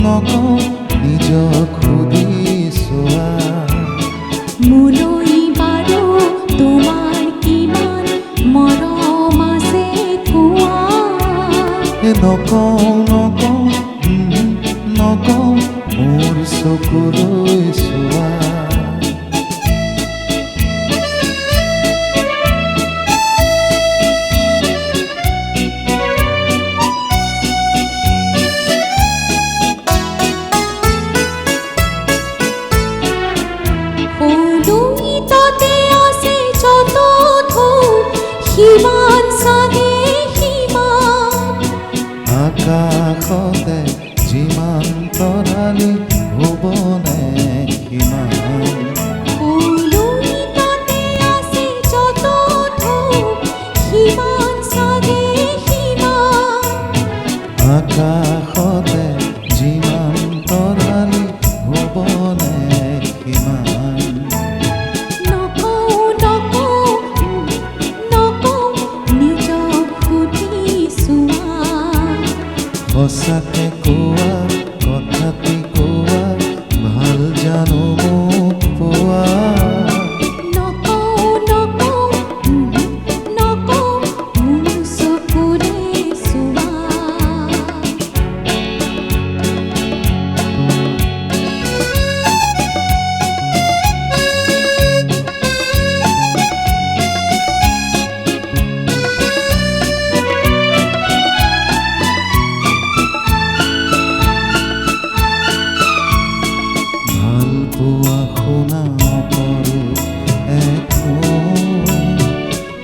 নকওঁ নিজক সুধি চোৱা মোলৈ বাৰু তোমাৰ কিমান মৰম আছে কোৱা নকওঁ মোৰ চকুলৈ চোৱা সিমান চাগে সিমান আকাশতে যিমান তৰালি হ'বনে সিমান ফুলনিতে আছে যত ধূপ সিমান চাগে সিমান আকাশতে যিমান তৰালি হ'বনে সিমান সঁচাকে কোৱা কথাটি কোৱা ভাল জানো মোক পোৱা নকওঁ মোৰ চকুৰে চোৱা পোৱা শুনা পৰো এক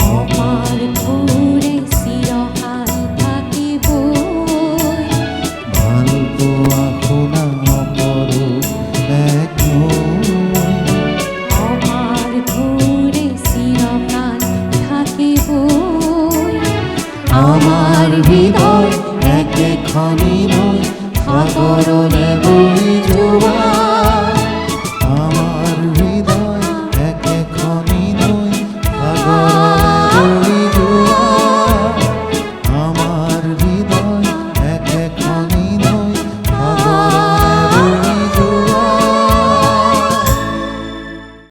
অপাৰ ঘূৰে চিৰকাল থাকিবই ভাল পোৱা শুনা পৰো এক অপাৰ ঘূৰে চিৰকাল থাকিবই আমাৰ হৃদয় একেখনি নৈ সাগৰলে